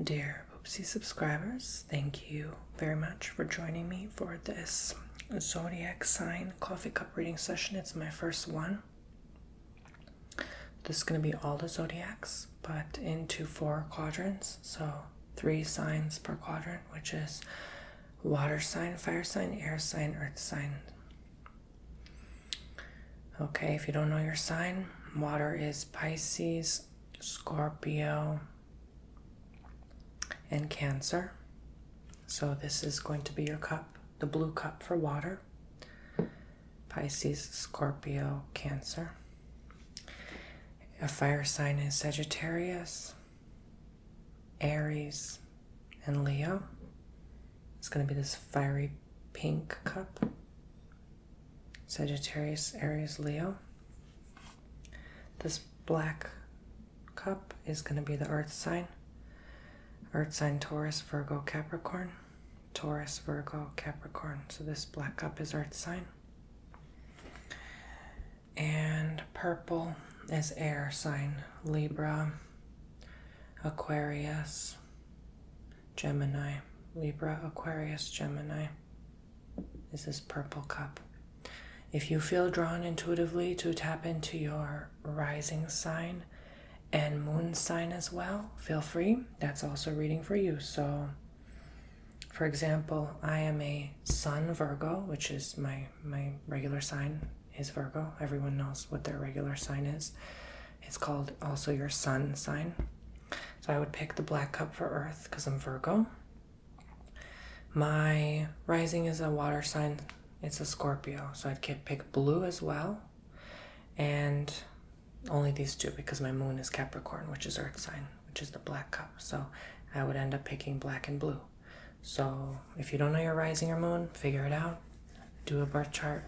dear Oopsie subscribers. Thank you very much for joining me for this Zodiac sign coffee cup reading session. It's my first one. This is going to be all the zodiacs, but into 4 quadrants. So 3 signs per quadrant, which is water sign, fire sign, air sign, earth sign. Okay, if you don't know your sign, water is Pisces, Scorpio, and Cancer. So this is going to be your cup, the blue cup for water. Pisces, Scorpio, Cancer. A fire sign is Sagittarius, Aries, and Leo. It's going to be this fiery pink cup. Sagittarius, Aries, Leo. This black cup is going to be the earth sign. Earth sign Taurus, Virgo, Capricorn. Taurus, Virgo, Capricorn. So this black cup is earth sign. And purple is air sign. Libra, Aquarius, Gemini. Libra, Aquarius, Gemini. This is purple cup. If you feel drawn intuitively to tap into your rising sign and moon sign as well, feel free. That's also reading for you. So, for example, I am a Sun Virgo, which is my regular sign is Virgo. Everyone knows what their regular sign is. It's called also your sun sign. So I would pick the black cup for earth because I'm Virgo. My rising is a water sign. It's a Scorpio. So I'd pick blue as well. And only these 2 because my moon is Capricorn, which is earth sign, which is the black cup. So I would end up picking black and blue. So if you don't know your rising or moon, figure it out. Do a birth chart.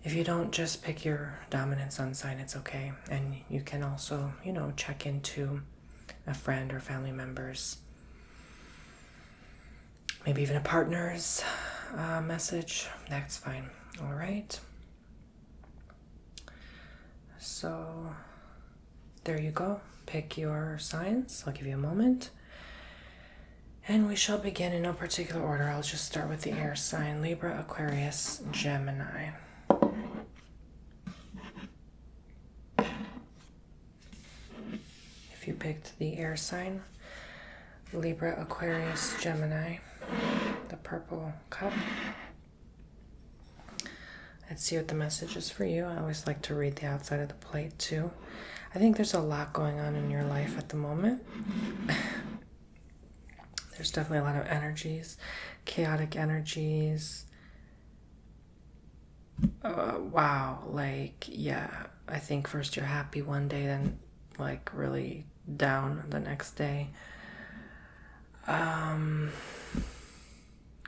If you don't, just pick your dominant sun sign. It's okay. And you can also, check into a friend or family member's, maybe even a partner's message. That's fine. All right. So there you go. Pick your signs. I'll give you a moment. And we shall begin in no particular order. I'll just start with the air sign. Libra, Aquarius, Gemini. If you picked the air sign, Libra, Aquarius, Gemini, the purple cup. Let's see what the message is for you. I always like to read the outside of the plate too. I think there's a lot going on in your life at the moment. There's definitely a lot of energies, chaotic energies. Wow, I think first you're happy one day, then really down the next day.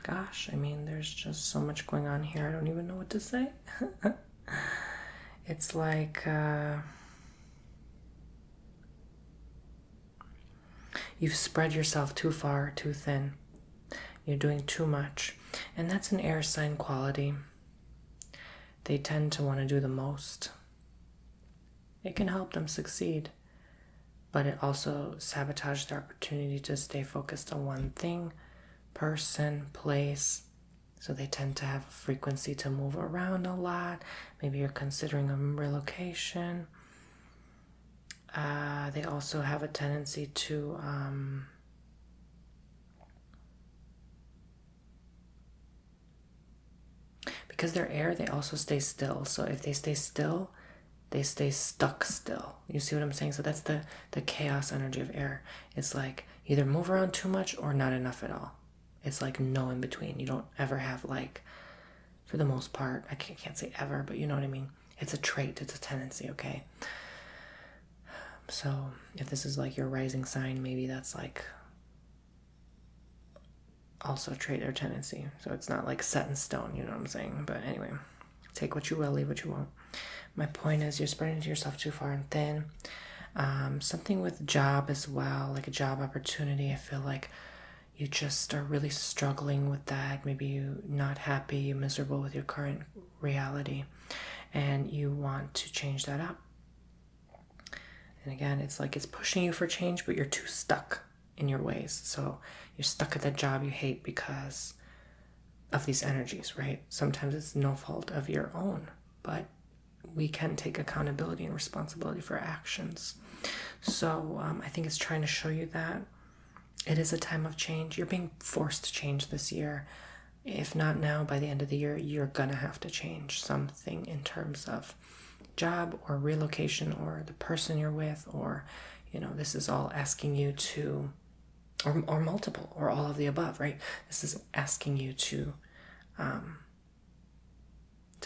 Gosh, there's just so much going on here. I don't even know what to say. It's like you've spread yourself too far, too thin. You're doing too much. And that's an air sign quality. They tend to want to do the most. It can help them succeed, but it also sabotages their opportunity to stay focused on one thing, person, place. So they tend to have a frequency to move around a lot. Maybe you're considering a relocation. They also have a tendency to because they're air, they also stay still. So if they stay still, they stay stuck still. You see what I'm saying? So that's the chaos energy of air. It's like either move around too much or not enough at all. It's like no in between. You don't ever have for the most part, I can't say ever, but you know what I mean? It's a trait, it's a tendency, okay? So if this is your rising sign, maybe that's also a trait or tendency. So it's not set in stone, you know what I'm saying? But anyway, take what you will, leave what you won't. My point is you're spreading yourself too far and thin. Something with job as well, a job opportunity. I feel like you just are really struggling with that. Maybe you're not happy, you're miserable with your current reality, and you want to change that up. And again, it's it's pushing you for change, but you're too stuck. in your ways. So you're stuck at that job you hate because of these energies, right? Sometimes it's no fault of your own, but we can take accountability and responsibility for actions. So I think it's trying to show you that it is a time of change. You're being forced to change this year. If not now, by the end of the year, you're gonna have to change something in terms of job or relocation or the person you're with, or this is all asking you to, or multiple, or all of the above, right? This is asking you to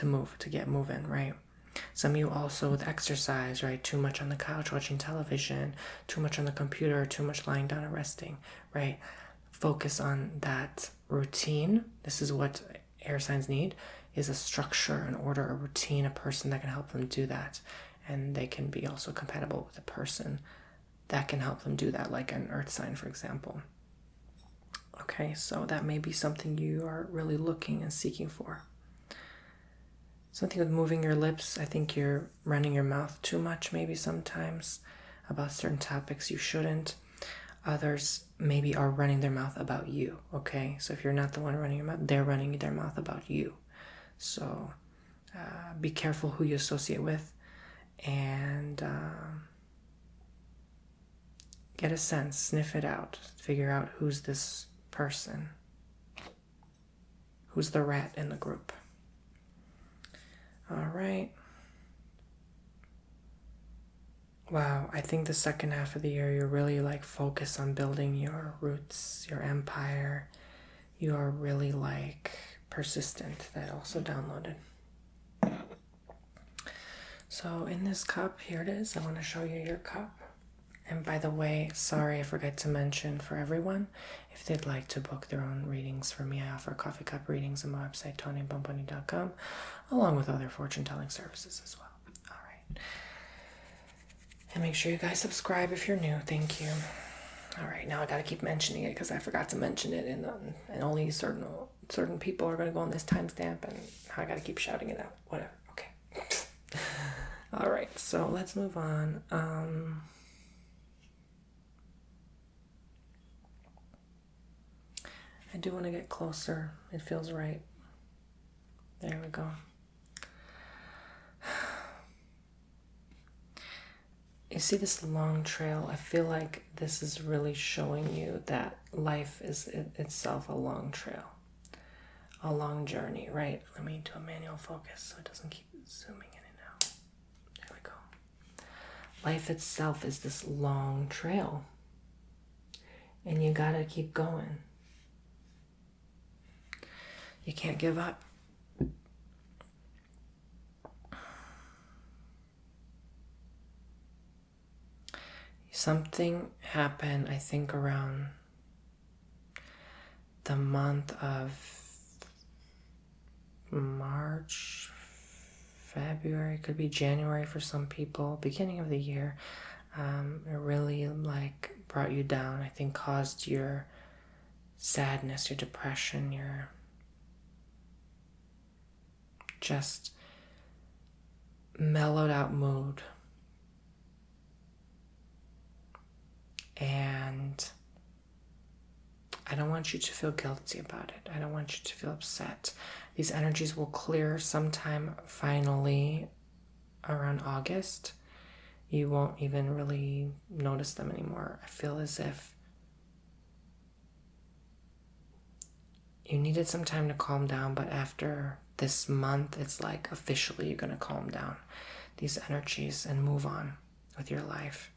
move, to get moving, right? Some of you also with exercise, right? Too much on the couch watching television, too much on the computer, too much lying down and resting, right? Focus on that routine. This is what air signs need, is a structure, an order, a routine, a person that can help them do that. And they can be also compatible with a person that can help them do that, like an earth sign, for example. Okay, so that may be something you are really looking and seeking for. Something with moving your lips. I think you're running your mouth too much, maybe sometimes, about certain topics you shouldn't. Others maybe are running their mouth about you, okay? So if you're not the one running your mouth, they're running their mouth about you. So be careful who you associate with, and get a sense, sniff it out, figure out who's this person, who's the rat in the group. All right. Wow, I think the second half of the year, you're really focused on building your roots, your empire. You are really persistent. That also downloaded. So in this cup, here it is. I want to show you your cup. And by the way, sorry, I forgot to mention for everyone, if they'd like to book their own readings for me, I offer coffee cup readings on my website, TonyBomboni.com, along with other fortune-telling services as well. All right. And make sure you guys subscribe if you're new. Thank you. All right, now I got to keep mentioning it because I forgot to mention it, and only certain people are going to go on this timestamp, and I got to keep shouting it out. Whatever. Okay. All right, so let's move on. I do want to get closer. It feels right. There we go. You see this long trail? I feel like this is really showing you that life is itself a long trail, a long journey, right? Let me do a manual focus so it doesn't keep zooming in and out. There we go. Life itself is this long trail, and you gotta keep going. You can't give up. Something happened, I think, around the month of March, February, could be January for some people, beginning of the year. It really brought you down, I think caused your sadness, your depression, your just mellowed out mood. And I don't want you to feel guilty about it. I don't want you to feel upset. These energies will clear sometime finally around August. You won't even really notice them anymore. I feel as if you needed some time to calm down, but after this month, it's officially you're going to calm down these energies and move on with your life.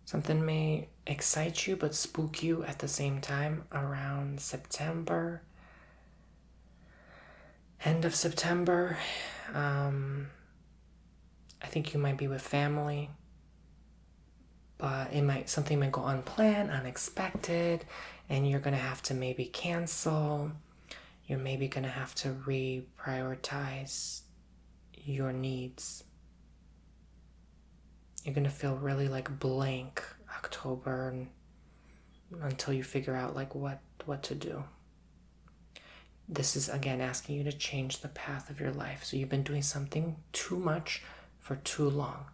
Something may excite you but spook you at the same time around September, end of September. I think you might be with family, but something might go unplanned, unexpected, and you're gonna have to maybe cancel. You're maybe gonna have to reprioritize your needs. You're going to feel really blank October until you figure out what to do. This is again asking you to change the path of your life. So you've been doing something too much for too long.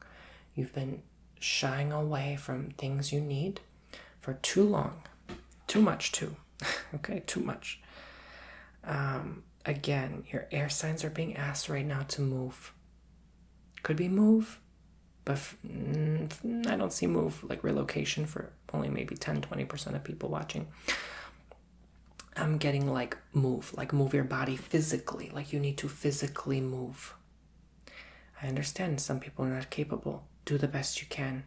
You've been shying away from things you need for too long. Too much, too. Okay, too much. Again, your air signs are being asked right now to move. Could be move, but I don't see move like relocation for only maybe 10-20% of people watching. I'm getting like move your body physically, like you need to physically move. I understand some people are not capable. Do the best you can.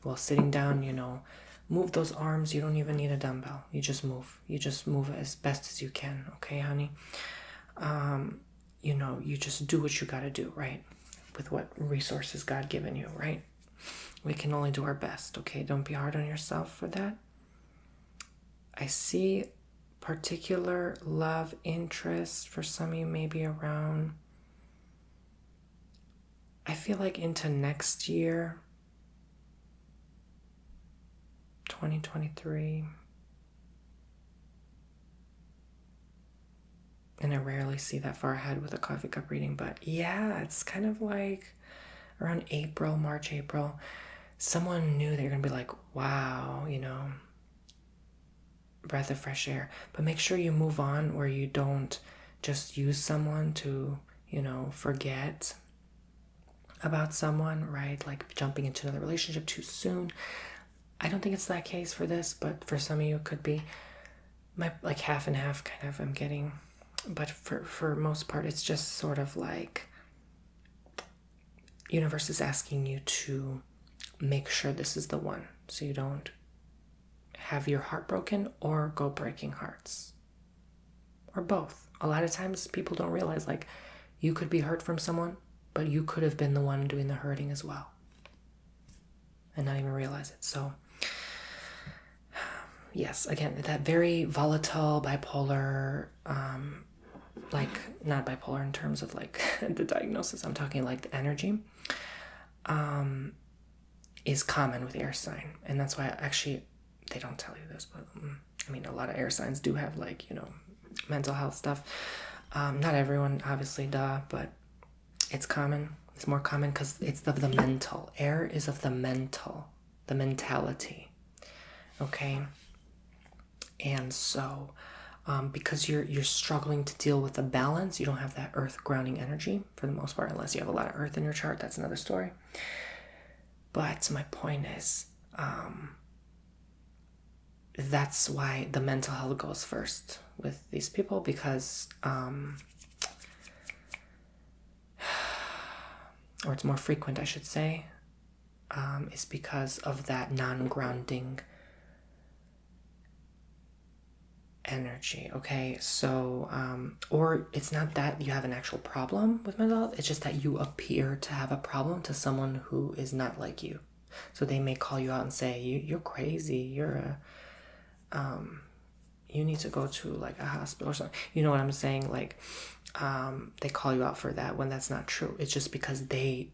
While sitting down, move those arms. You don't even need a dumbbell. You just move. You just move as best as you can. Okay, honey? You just do what you got to do, right? With what resources God given you, right? We can only do our best, okay? Don't be hard on yourself for that. I see particular love interest for some of you, maybe around, I feel like into next year, 2023. And I rarely see that far ahead with a coffee cup reading, but yeah, it's kind of like around March, April. Someone new that you're going to be like, wow, breath of fresh air. But make sure you move on where you don't just use someone to, forget about someone, right? Like jumping into another relationship too soon. I don't think it's that case for this, but for some of you it could be. Like half and half kind of I'm getting. But for most part, it's just sort of like universe is asking you to make sure this is the one, so you don't have your heart broken or go breaking hearts, or both. A lot of times people don't realize, like, you could be hurt from someone, but you could have been the one doing the hurting as well and not even realize it. So yes, again, that very volatile, bipolar, like not bipolar in terms of like the diagnosis, I'm talking like the energy, is common with air sign. And that's why actually they don't tell you this, but I mean, a lot of air signs do have like, mental health stuff. Not everyone, obviously, but it's common. It's more common because it's of the mental. Air is of the mental, the mentality. Okay. And so, because you're struggling to deal with the balance, you don't have that earth grounding energy for the most part, unless you have a lot of earth in your chart. That's another story. But my point is, that's why the mental health goes first with these people, because, or it's more frequent, I should say, is because of that non-grounding energy. Okay, so or it's not that you have an actual problem with mental health, it's just that you appear to have a problem to someone who is not like you. So they may call you out and say, you're crazy, you need to go to like a hospital or something. You know what I'm saying? Like, they call you out for that when that's not true. It's just because they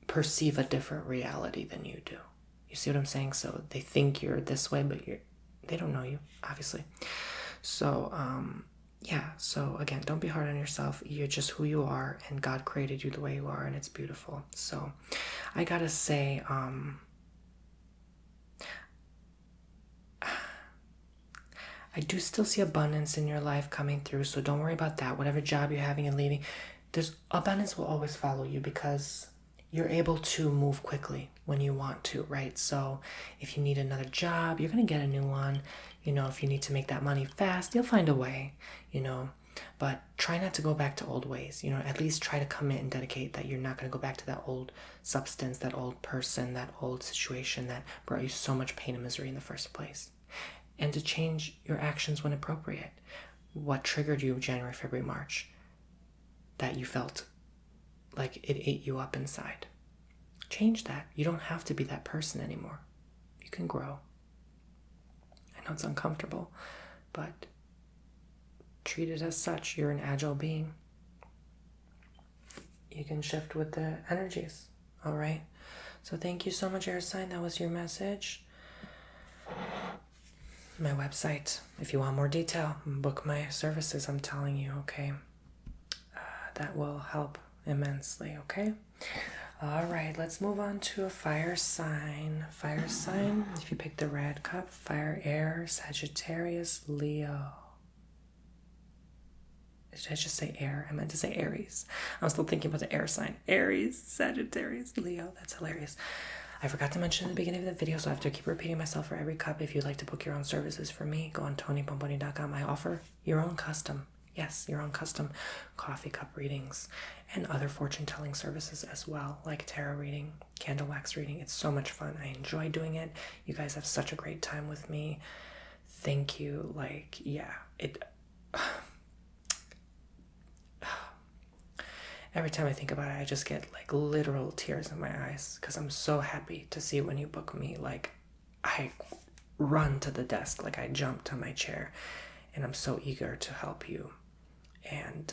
perceive a different reality than you do. You see what I'm saying? So they think you're this way, but they don't know you, obviously. So, yeah. So again, don't be hard on yourself. You're just who you are, and God created you the way you are, and it's beautiful. So I gotta say, I do still see abundance in your life coming through, so don't worry about that. Whatever job you're having and leaving, there's abundance will always follow you because you're able to move quickly when you want to, right? So if you need another job, you're going to get a new one. If you need to make that money fast, you'll find a way, but try not to go back to old ways. At least try to commit and dedicate that you're not going to go back to that old substance, that old person, that old situation that brought you so much pain and misery in the first place. And to change your actions when appropriate. What triggered you January, February, March that you felt like it ate you up inside? Change that. You don't have to be that person anymore. You can grow. I know it's uncomfortable, but treat it as such. You're an agile being. You can shift with the energies. All right? So thank you so much, air sign. That was your message. My website, if you want more detail, book my services, I'm telling you, okay? That will help immensely, okay? All right, let's move on to a fire sign. Fire sign, if you pick the red cup, fire, air, Sagittarius, Leo. Did I just say air? I meant to say Aries. I'm still thinking about the air sign. Aries, Sagittarius, Leo. That's hilarious. I forgot to mention in the beginning of the video, so I have to keep repeating myself for every cup. If you'd like to book your own services for me, go on TonyBomboni.com. I offer your own custom, yes, your own custom coffee cup readings and other fortune telling services as well, like tarot reading, candle wax reading. It's so much fun. I enjoy doing it. You guys have such a great time with me. Thank you. Like, yeah, every time I think about it, I just get like literal tears in my eyes because I'm so happy to see when you book me. Like, I run to the desk, like I jump to my chair, and I'm so eager to help you. And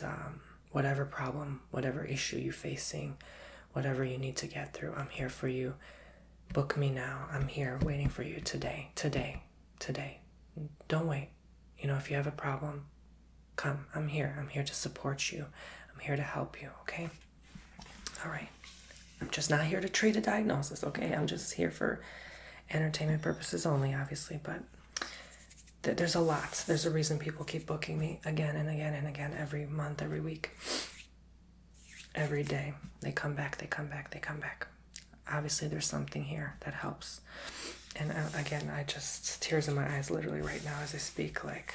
whatever problem, whatever issue you're facing, whatever you need to get through, I'm here for you. Book me now. I'm here waiting for you today. Don't wait. You know, if you have a problem, come. I'm here. I'm here to support you. I'm here to help you, okay? All right. I'm just not here to treat a diagnosis, okay? I'm just here for entertainment purposes only, obviously, but there's a lot. There's a reason people keep booking me again and again and again, every month, every week, every day. They come back. Obviously, there's something here that helps. And again, tears in my eyes literally right now as I speak, like,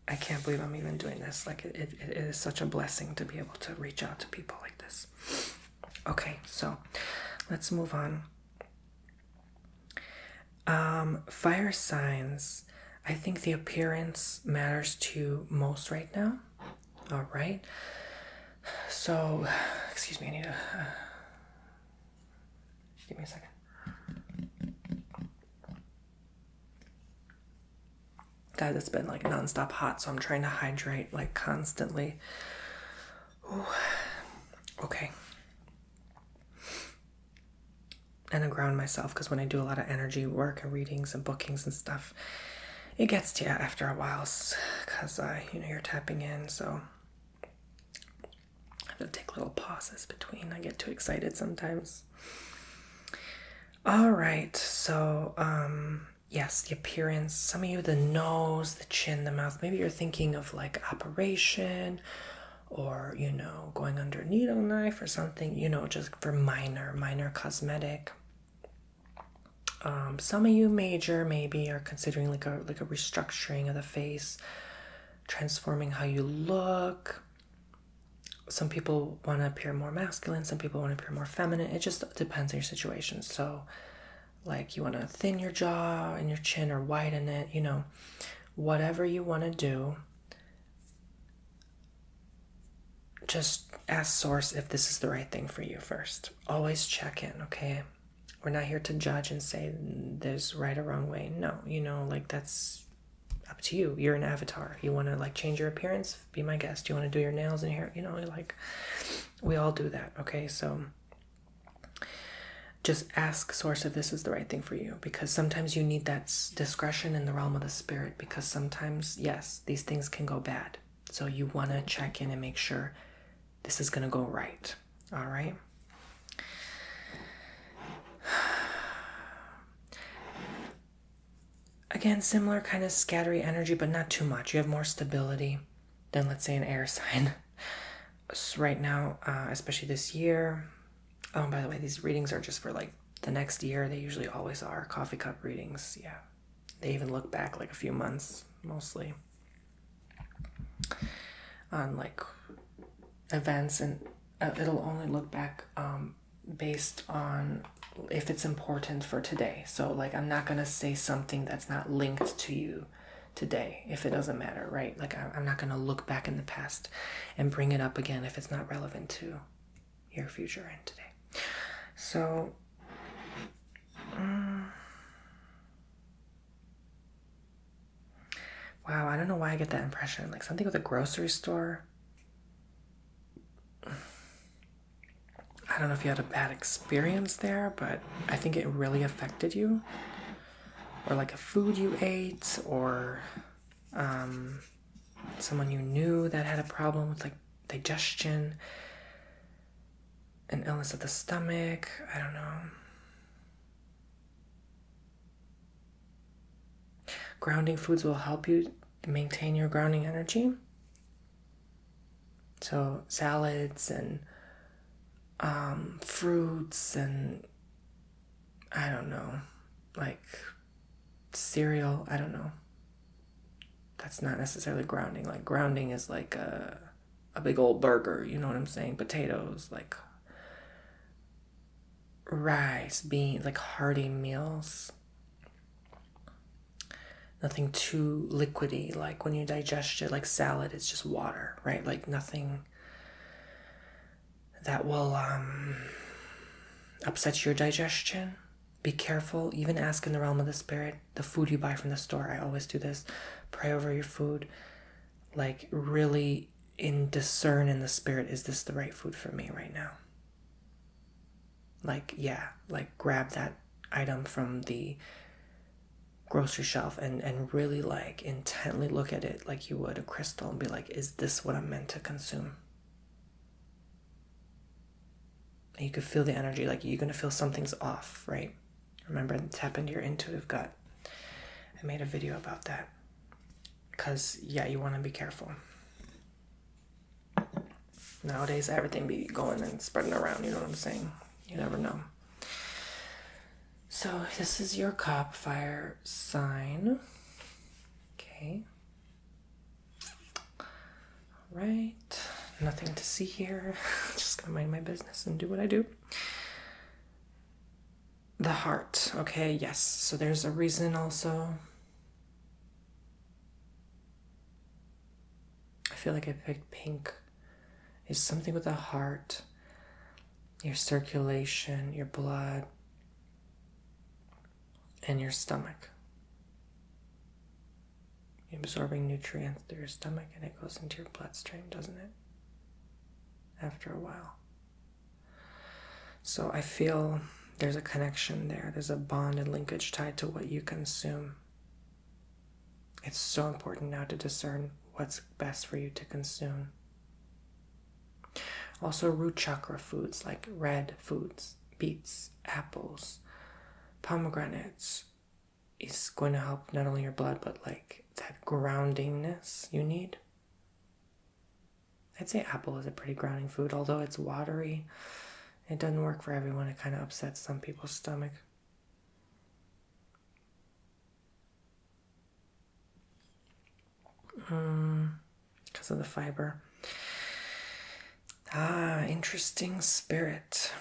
I can't believe I'm even doing this. Like, it is such a blessing to be able to reach out to people like this. Okay, so let's move on. Fire signs. I think the appearance matters to you most right now. All right. So, excuse me, I need to... give me a second. Guys, it's been like nonstop hot, so I'm trying to hydrate like constantly. Ooh. Okay. And I ground myself because when I do a lot of energy work and readings and bookings and stuff, it gets to you after a while because you're tapping in, so I have to take little pauses between. I get too excited sometimes. All right, so yes, the appearance. Some of you, the nose, the chin, the mouth. Maybe you're thinking of like operation or, going under a needle knife or something, just for minor cosmetic. Some of you major maybe are considering like a restructuring of the face, transforming how you look. Some people want to appear more masculine. Some people want to appear more feminine. It just depends on your situation. So, like, you want to thin your jaw and your chin or widen it, whatever you want to do. Just ask Source if this is the right thing for you first. Always check in, okay? We're not here to judge and say there's right or wrong way. No, that's up to you. You're an avatar. You want to like change your appearance? Be my guest. You want to do your nails and hair? Like we all do that, okay? So just ask Source if this is the right thing for you, because sometimes you need that discretion in the realm of the spirit, because sometimes, yes, these things can go bad. So you want to check in and make sure this is going to go right. All right? Again, similar kind of scattery energy, but not too much. You have more stability than, let's say, an air sign. So right now, especially this year. Oh, by the way, these readings are just for like the next year. They usually always are coffee cup readings. Yeah. They even look back like a few months, mostly, on like events, and it'll only look back based on if it's important for today. So like, I'm not going to say something that's not linked to you today if it doesn't matter, right? Like, I'm not going to look back in the past and bring it up again if it's not relevant to your future and today. So wow, I don't know why I get that impression. Like something with a grocery store. I don't know if you had a bad experience there, but I think it really affected you. Or like a food you ate, or someone you knew that had a problem with like digestion. an illness of the stomach. I don't know. Grounding foods will help you maintain your grounding energy. So salads and fruits and I don't know, like cereal. I don't know. That's not necessarily grounding. Like grounding is like a big old burger. You know what I'm saying? Potatoes, like rice, beans, like hearty meals. Nothing too liquidy, like when you digest it, like salad, it's just water, right? Like nothing that will upset your digestion. Be careful, even ask in the realm of the spirit, the food you buy from the store. I always do this. Pray over your food. Like really discern in the spirit, is this the right food for me right now? Like, yeah, like grab that item from the grocery shelf and really like intently look at it like you would a crystal and be like, is this what I'm meant to consume? And you could feel the energy, like you're going to feel something's off, right? Remember, tap into your intuitive gut. I made a video about that because, yeah, you want to be careful. Nowadays, everything be going and spreading around, you know what I'm saying? You never know. So this is your cup, fire sign. Okay. All right. Nothing to see here. Just gonna mind my business and do what I do. The heart. Okay, yes. So there's a reason also. I feel like I picked pink. It's something with the heart, your circulation, your blood, and your stomach. You're absorbing nutrients through your stomach and it goes into your bloodstream, doesn't it? After a while. So I feel there's a connection there. There's a bond and linkage tied to what you consume. It's so important now to discern what's best for you to consume. Also root chakra foods like red foods, beets, apples, pomegranates is going to help not only your blood, but like that groundingness you need. I'd say apple is a pretty grounding food, although it's watery. It doesn't work for everyone. It kind of upsets some people's stomach. Because of the fiber. Interesting spirit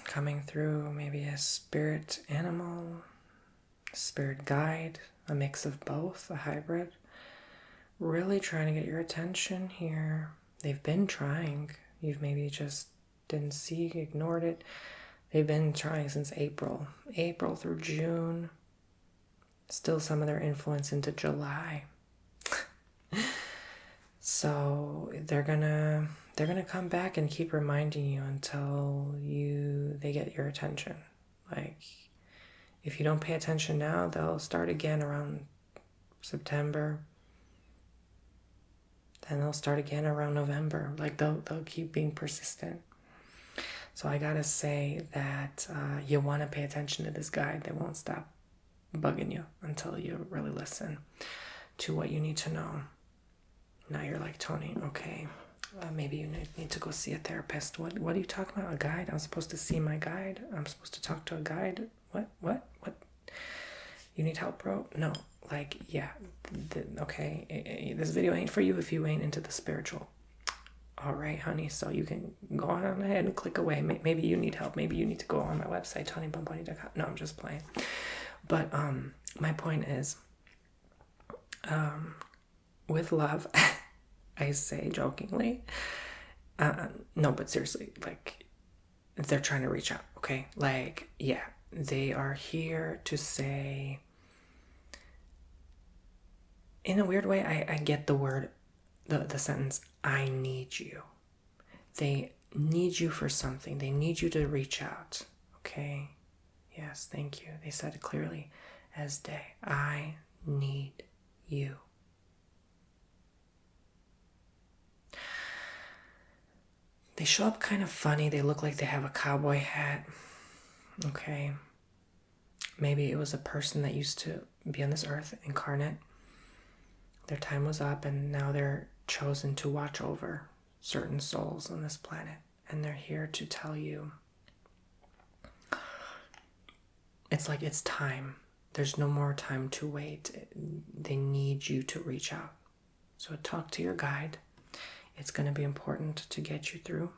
coming through. Maybe a spirit animal, spirit guide, a mix of both, a hybrid. Really trying to get your attention here. They've been trying. You've maybe just didn't see, ignored it. They've been trying since April through June. Still some of their influence into July. So they're gonna come back and keep reminding you until they get your attention. Like, if you don't pay attention now, they'll start again around September. Then they'll start again around November. Like, they'll keep being persistent. So I gotta say that you want to pay attention to this guide. They won't stop bugging you until you really listen to what you need to know. Now you're like, Tony, okay, maybe you need to go see a therapist. What are you talking about? A guide? I'm supposed to see my guide? I'm supposed to talk to a guide? What? You need help, bro? No. Like, yeah, okay, this video ain't for you if you ain't into the spiritual. All right, honey, so you can go on ahead and click away. Maybe you need help. Maybe you need to go on my website, TonyBomboni.com. No, I'm just playing. But my point is, with love, I say jokingly, no, but seriously, like, they're trying to reach out, okay? Like, yeah, they are here to say, in a weird way, I get the word, the sentence, I need you. They need you for something. They need you to reach out, okay? Yes, thank you. They said it clearly as day. I need you. They show up kind of funny. They look like they have a cowboy hat. Okay. Maybe it was a person that used to be on this earth incarnate. Their time was up and now they're chosen to watch over certain souls on this planet. And they're here to tell you it's like it's time. There's no more time to wait. They need you to reach out. So talk to your guide. It's going to be important to get you through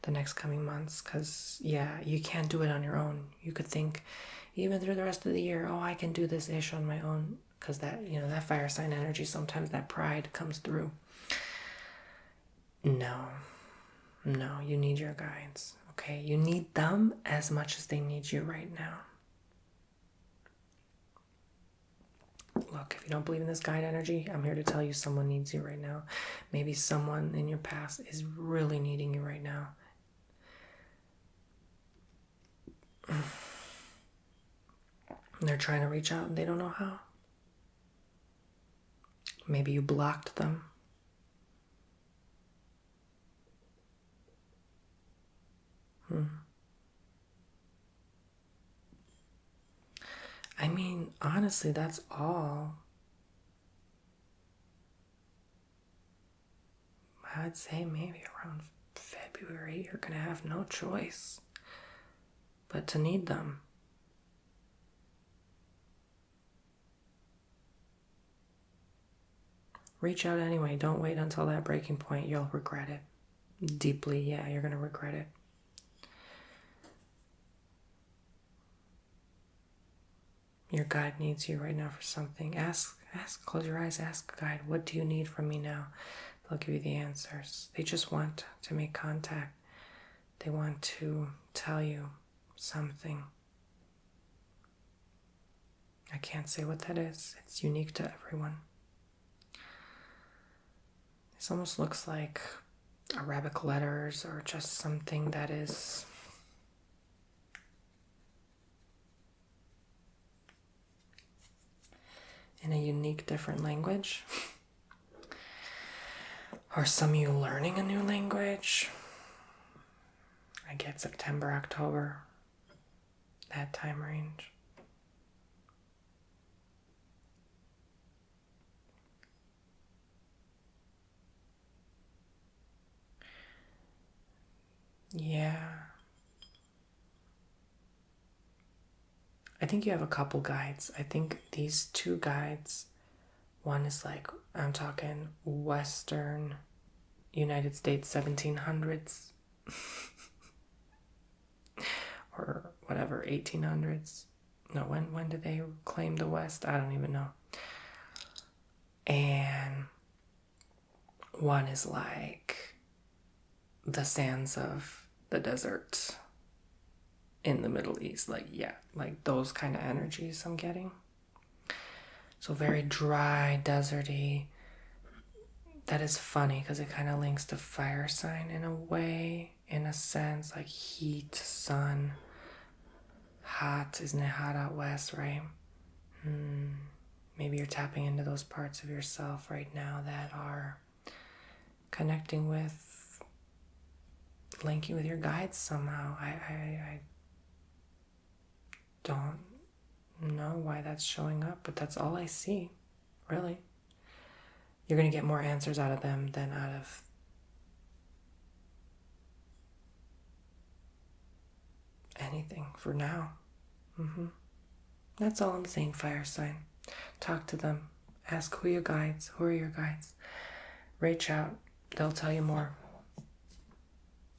the next coming months because, yeah, you can't do it on your own. You could think even through the rest of the year, oh, I can do this ish on my own because that, that fire sign energy, sometimes that pride comes through. No, you need your guides, okay? You need them as much as they need you right now. Look, if you don't believe in this guide energy, I'm here to tell you someone needs you right now. Maybe someone in your past is really needing you right now. They're trying to reach out and they don't know how. Maybe you blocked them. I mean, honestly, that's all. I'd say maybe around February, you're going to have no choice but to need them. Reach out anyway. Don't wait until that breaking point. You'll regret it. Deeply, yeah, you're going to regret it. Your guide needs you right now for something. Ask, close your eyes, ask guide, what do you need from me now? They'll give you the answers. They just want to make contact. They want to tell you something. I can't say what that is. It's unique to everyone. This almost looks like Arabic letters or just something that is in a unique, different language. Or some of you learning a new language. I get September, October, that time range. Yeah. I think you have a couple guides. I think these two guides, one is like, I'm talking Western United States 1700s or whatever, 1800s. No, when did they claim the West? I don't even know. And one is like the sands of the desert in the Middle East. Like, yeah, like those kind of energies I'm getting. So very dry, deserty. That is funny because it kind of links to fire sign in a way, in a sense, like heat, sun, hot. Isn't it hot out west, right? Maybe you're tapping into those parts of yourself right now that are connecting with, linking with your guides somehow. I don't know why that's showing up, but that's all I see, really. You're going to get more answers out of them than out of anything for now. That's all I'm saying, fire sign. Talk to them. Ask who are your guides. Reach out. They'll tell you more.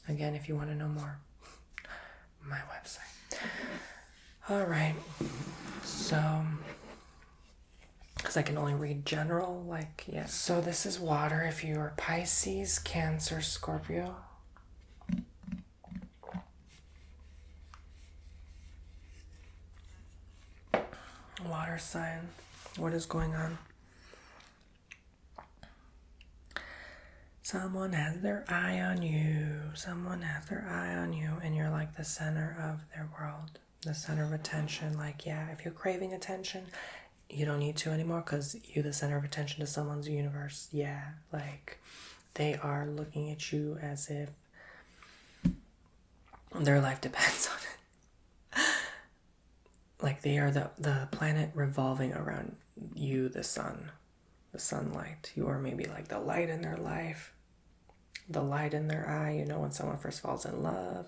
Again, if you want to know more, my website. All right. So, because I can only read general, like, yeah. So this is water if you're Pisces, Cancer, Scorpio. Water sign. What is going on? Someone has their eye on you. And you're like the center of their world, the center of attention. Like, yeah, if you're craving attention, you don't need to anymore because you're the center of attention to someone's universe. Yeah, like they are looking at you as if their life depends on it. Like they are the planet revolving around you, the sun, the sunlight. You are maybe like the light in their life, the light in their eye, you know, when someone first falls in love.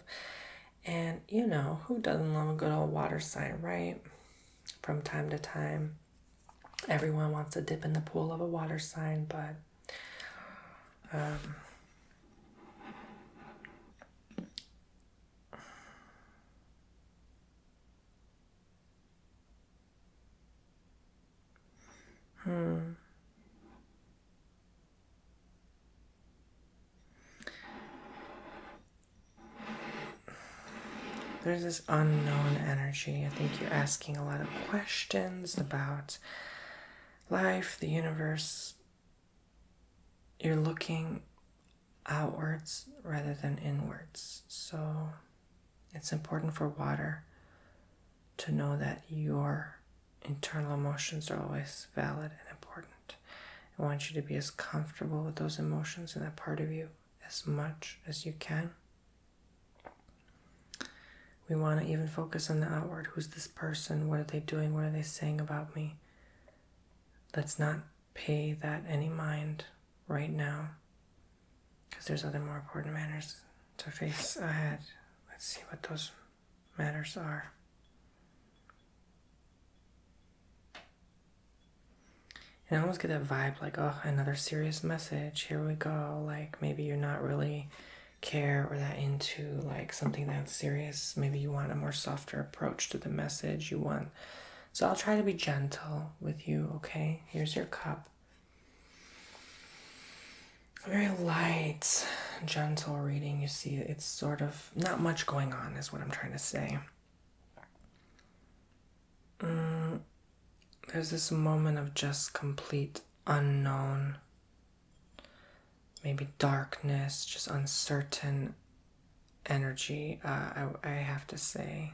And, you know, who doesn't love a good old water sign, right? From time to time, everyone wants to dip in the pool of a water sign, but there's this unknown energy. I think you're asking a lot of questions about life, the universe. You're looking outwards rather than inwards. So it's important for water to know that your internal emotions are always valid and important. I want you to be as comfortable with those emotions and that part of you as much as you can. We want to even focus on the outward. Who's this person? What are they doing? What are they saying about me? Let's not pay that any mind right now, because there's other more important matters to face ahead. Let's see what those matters are. And I almost get that vibe like, oh, another serious message. Here we go. Like maybe you're not really care or that into like something that's serious. Maybe you want a more softer approach to the message you want. So I'll try to be gentle with you, okay? Here's your cup. Very light, gentle reading. You see, it's sort of not much going on is what I'm trying to say. There's this moment of just complete unknown, maybe darkness, just uncertain energy. I have to say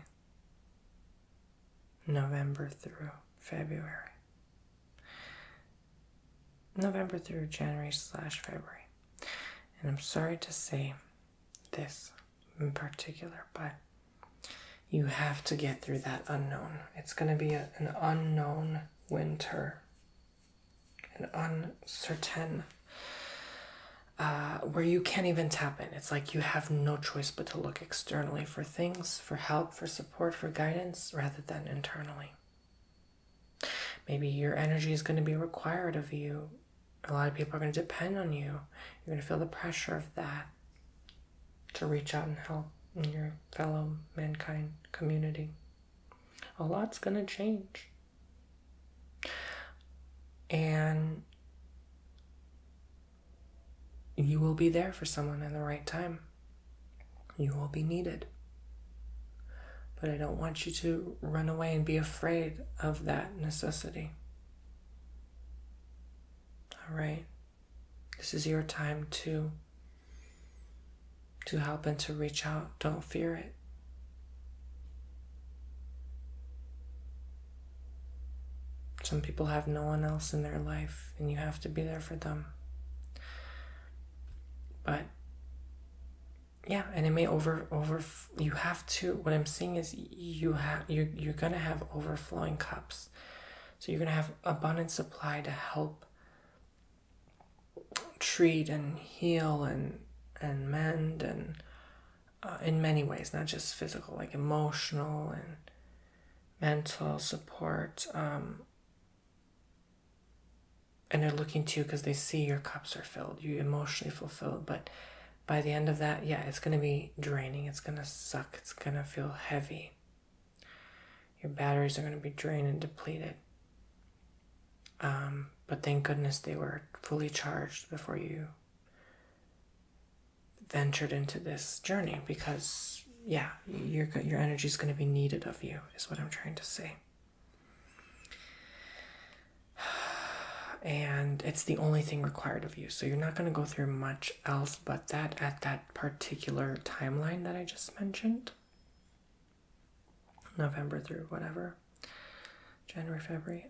November through February. November through January/February. And I'm sorry to say this in particular, but you have to get through that unknown. It's going to be an unknown winter, an uncertain, where you can't even tap in. It's like you have no choice but to look externally for things, for help, for support, for guidance, rather than internally. Maybe your energy is going to be required of you. A lot of people are going to depend on you. You're going to feel the pressure of that to reach out and help in your fellow mankind community. A lot's going to change. And you will be there for someone in the right time. You will be needed. But I don't want you to run away and be afraid of that necessity. All right? This is your time to help and to reach out. Don't fear it. Some people have no one else in their life, and you have to be there for them. But yeah, and it may you have to, what I'm seeing is you're going to have overflowing cups. So you're going to have abundant supply to help treat and heal and mend and in many ways, not just physical, like emotional and mental support. And they're looking to you because they see your cups are filled. You emotionally fulfilled. But by the end of that, yeah, it's going to be draining. It's going to suck. It's going to feel heavy. Your batteries are going to be drained and depleted. But thank goodness they were fully charged before you ventured into this journey, because yeah, your energy is going to be needed of you, is what I'm trying to say. And it's the only thing required of you. So you're not going to go through much else but that at that particular timeline that I just mentioned. November through whatever. January, February.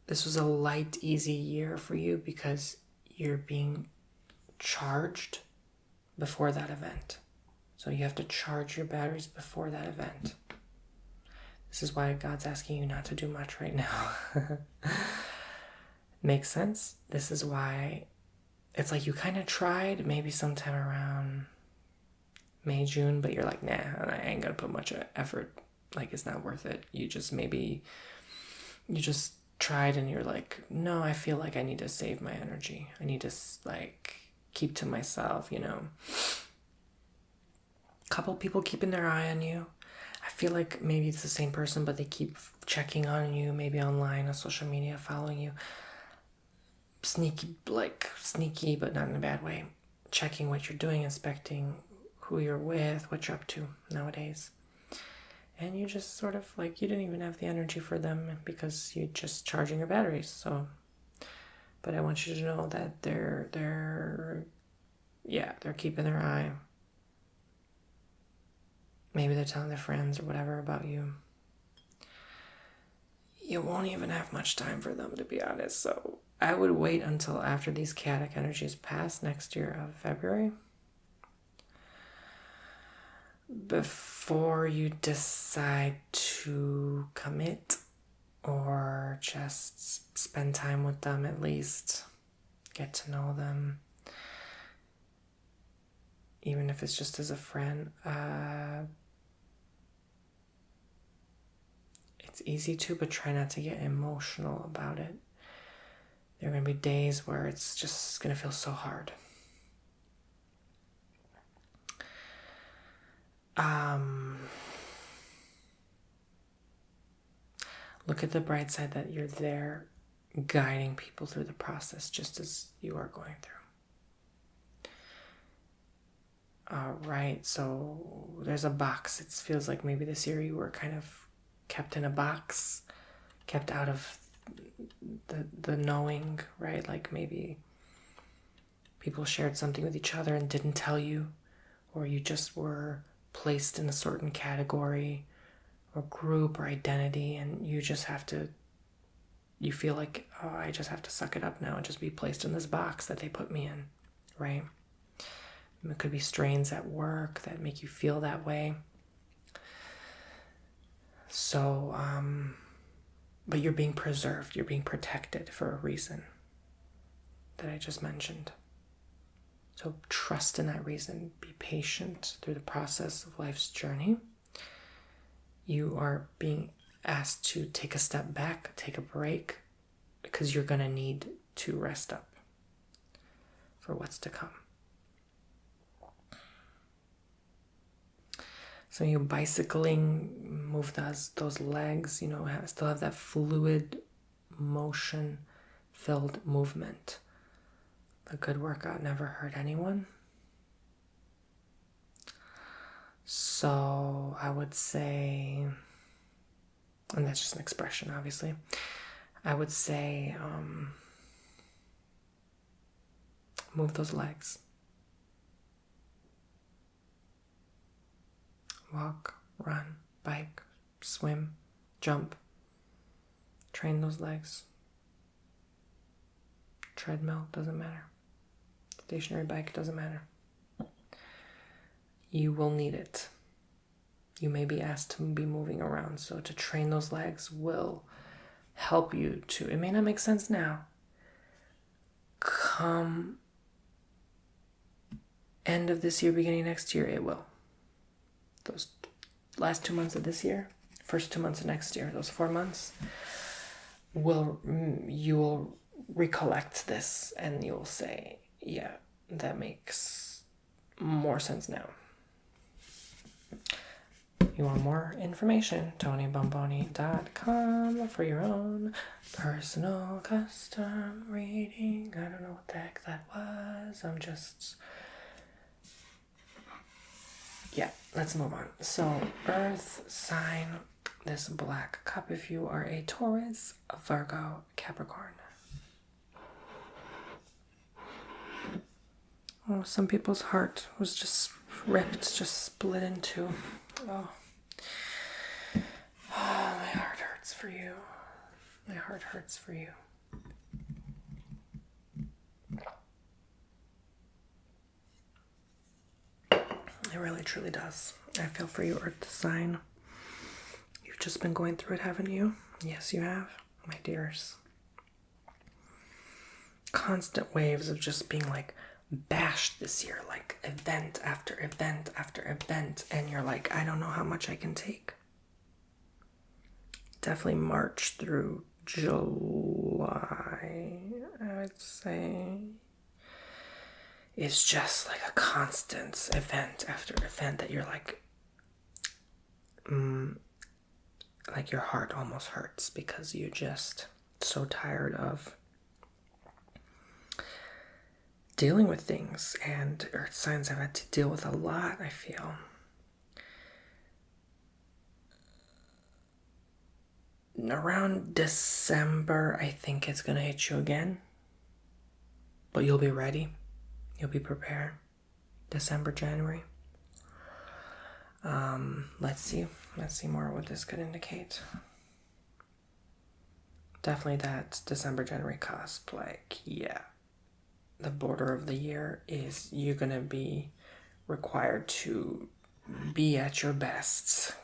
This was a light, easy year for you because you're being charged before that event. So you have to charge your batteries before that event. This is why God's asking you not to do much right now. Makes sense? This is why it's like you kind of tried maybe sometime around May, June, but you're like, nah, I ain't gonna put much effort. Like, it's not worth it. You just tried and you're like, no, I feel like I need to save my energy. I need to like keep to myself, you know. Couple people keeping their eye on you. I feel like maybe it's the same person, but they keep checking on you, maybe online on social media, following you. Sneaky, but not in a bad way. Checking what you're doing, inspecting who you're with, what you're up to nowadays. And you just sort of like, you didn't even have the energy for them because you're just charging your batteries. So, but I want you to know that they're keeping their eye. Maybe they're telling their friends or whatever about you. You won't even have much time for them, to be honest. So I would wait until after these chaotic energies pass next year of February before you decide to commit or just spend time with them, at least get to know them, even if it's just as a friend. It's easy to, but try not to get emotional about it. There are going to be days where it's just going to feel so hard. Look at the bright side that you're there guiding people through the process just as you are going through. All right, so there's a box. It feels like maybe this year you were kind of kept in a box, kept out of the knowing, right? Like maybe people shared something with each other and didn't tell you, or you just were placed in a certain category or group or identity, and you feel like, oh, I just have to suck it up now and just be placed in this box that they put me in, right? It could be strains at work that make you feel that way. So, but you're being preserved, you're being protected for a reason that I just mentioned. So trust in that reason. Be patient through the process of life's journey. You are being asked to take a step back, take a break, because you're going to need to rest up for what's to come. So you bicycling, move those legs, still have that fluid motion filled movement. A good workout never hurt anyone. So I would say, and that's just an expression, obviously, I would say move those legs. Walk, run, bike, swim, jump. Train those legs. Treadmill, doesn't matter. Stationary bike, doesn't matter. You will need it. You may be asked to be moving around, so to train those legs will help you to, it may not make sense now. Come end of this year, beginning next year, it will. Those last 2 months of this year, first 2 months of next year, those 4 months, you will recollect this and you'll say, yeah, that makes more sense now. You want more information? TonyBomboni.com for your own personal custom reading. I don't know what the heck that was. Yeah, let's move on. So, Earth sign, this black cup if you are a Taurus, a Virgo, Capricorn. Oh, some people's heart was just ripped, just split in two. Oh, my heart hurts for you. My heart hurts for you. It really truly does. I feel for you, Earth sign. You've just been going through it, haven't you? Yes, you have, my dears. Constant waves of just being like bashed this year, like event after event after event, and you're like, I don't know how much I can take. Definitely March through July, I would say. It's just like a constant event after event that you're like your heart almost hurts because you're just so tired of dealing with things. And earth signs have had to deal with a lot, I feel. Around December, I think it's gonna hit you again, but you'll be ready. You'll be prepared. December, January. Let's see more what this could indicate. Definitely that December, January cusp. Like, yeah, the border of the year is you're gonna be required to be at your best.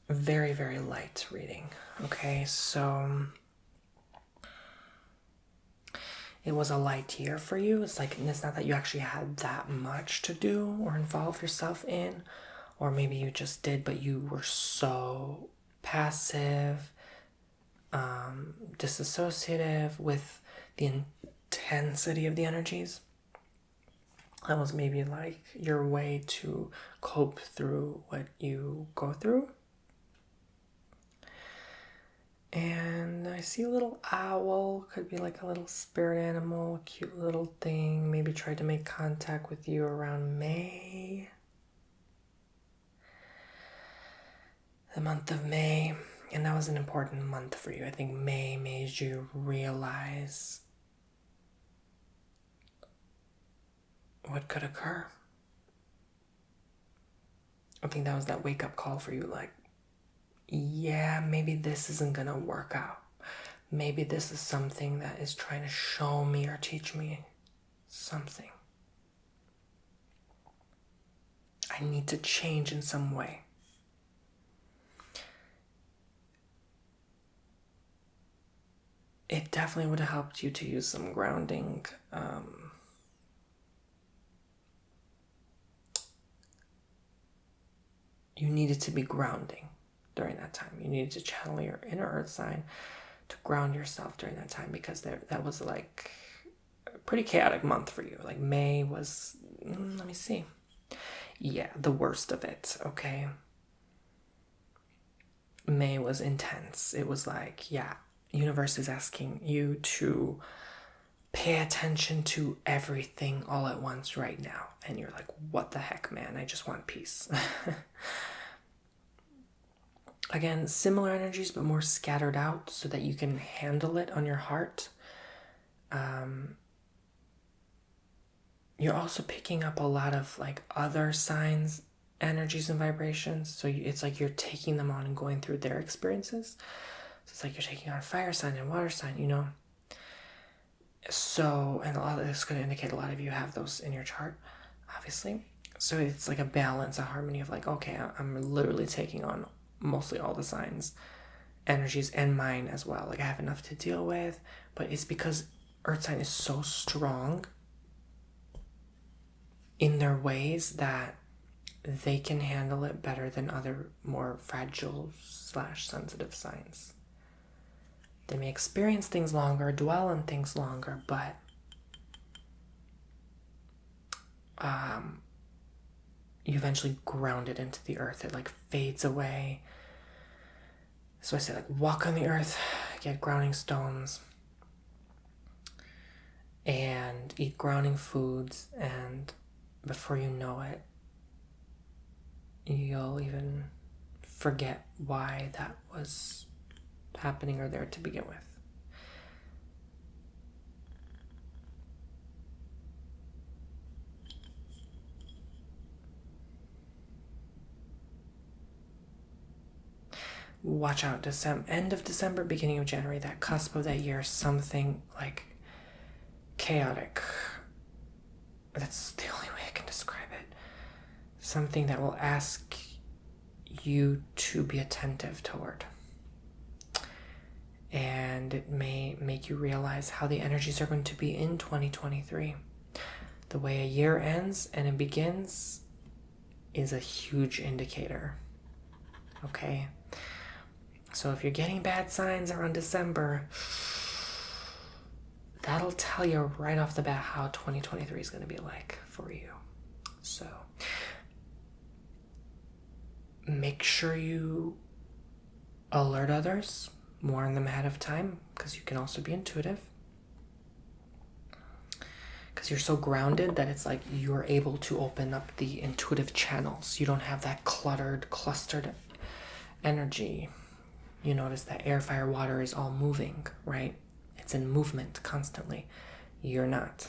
Very, very light reading. Okay, so it was a light year for you. It's like, it's not that you actually had that much to do or involve yourself in, or maybe you just did, but you were so passive, disassociative with the intensity of the energies. That was maybe like your way to cope through what you go through. And I see a little owl, could be like a little spirit animal, cute little thing. Maybe tried to make contact with you around May. The month of May. And that was an important month for you. I think May made you realize what could occur. I think that was that wake-up call for you, like, yeah, maybe this isn't gonna work out. Maybe this is something that is trying to show me or teach me something. I need to change in some way. It definitely would have helped you to use some grounding. You needed to be grounding during that time. You needed to channel your inner earth sign to ground yourself during that time, because that was like a pretty chaotic month for you. Like May was, let me see. Yeah, the worst of it, okay? May was intense. It was like, yeah, universe is asking you to pay attention to everything all at once right now. And you're like, what the heck, man? I just want peace. Again, similar energies, but more scattered out so that you can handle it on your heart. You're also picking up a lot of like other signs, energies, and vibrations. So it's like you're taking them on and going through their experiences. So it's like you're taking on fire sign and water sign, you know? So, and a lot of this could indicate a lot of you have those in your chart, obviously. So it's like a balance, a harmony of like, okay, I'm literally taking on mostly all the signs, energies, and mine as well. Like I have enough to deal with, but it's because earth sign is so strong in their ways that they can handle it better than other more fragile / sensitive signs. They may experience things longer, dwell on things longer, but you eventually ground it into the earth. It like fades away. So I say like walk on the earth, get grounding stones, and eat grounding foods, and before you know it, you'll even forget why that was happening or there to begin with. Watch out, end of December, beginning of January, that cusp of that year, something like chaotic That's the only way I can describe it. Something that will ask you to be attentive toward. And it may make you realize how the energies are going to be in 2023. The way a year ends and it begins is a huge indicator. Okay? So if you're getting bad signs around December, that'll tell you right off the bat how 2023 is going to be like for you. So make sure you alert others, warn them ahead of time, because you can also be intuitive. Because you're so grounded that it's like you're able to open up the intuitive channels. You don't have that cluttered, clustered energy. You notice that air, fire, water is all moving, right? It's in movement constantly. You're not.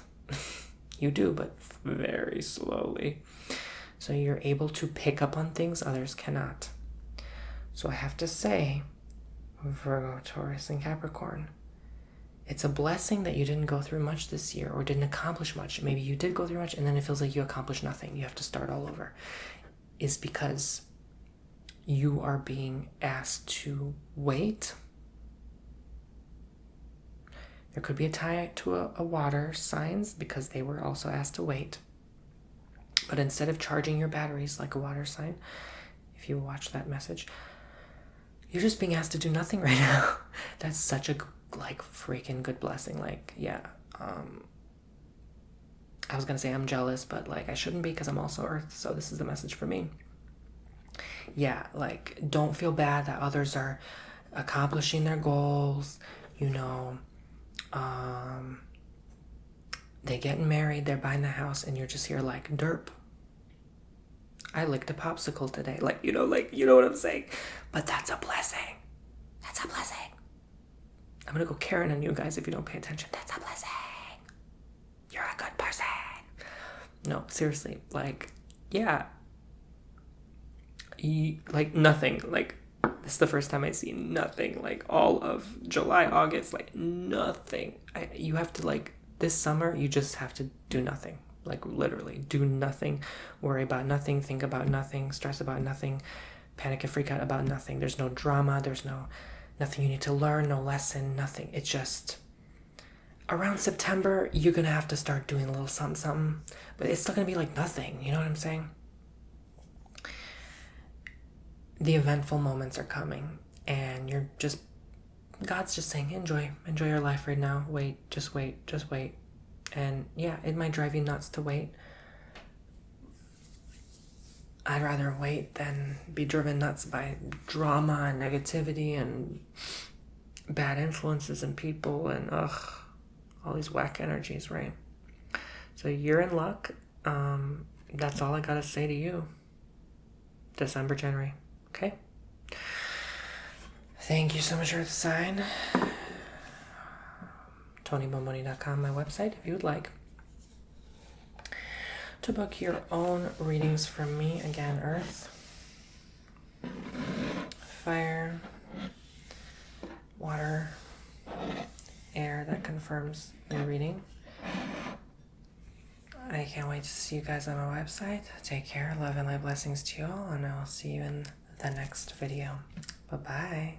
You do, but very slowly. So you're able to pick up on things others cannot. So I have to say, Virgo, Taurus, and Capricorn, it's a blessing that you didn't go through much this year or didn't accomplish much. Maybe you did go through much and then it feels like you accomplished nothing. You have to start all over. Is because you are being asked to wait. There could be a tie to a water signs because they were also asked to wait. But instead of charging your batteries like a water sign, if you watch that message, you're just being asked to do nothing right now. That's such a freaking good blessing. I was gonna say I'm jealous, but I shouldn't be because I'm also Earth. So this is the message for me. Yeah, don't feel bad that others are accomplishing their goals. They getting married, they're buying the house, and you're just here derp. I licked a popsicle today. You know what I'm saying? But that's a blessing. That's a blessing. I'm gonna go Karen on you guys if you don't pay attention. That's a blessing. You're a good person. No, seriously. Yeah. Nothing. This is the first time I see nothing. All of July, August, nothing. You have to, this summer, you just have to do nothing. Literally, do nothing, worry about nothing, think about nothing, stress about nothing, panic and freak out about nothing. There's no drama, there's nothing you need to learn, no lesson, nothing. It's just, around September, you're going to have to start doing a little something, but it's still going to be nothing, you know what I'm saying? The eventful moments are coming, and God's just saying, enjoy your life right now, just wait. And yeah, it might drive you nuts to wait. I'd rather wait than be driven nuts by drama and negativity and bad influences and people and all these whack energies, right? So you're in luck. That's all I gotta say to you. December, January. Okay? Thank you so much for the sign. TonyBomboni.com, my website, if you would like to book your own readings from me. Again, Earth, Fire, Water, Air, that confirms your reading. I can't wait to see you guys on my website. Take care, love and light blessings to you all, and I will see you in the next video. Bye-bye.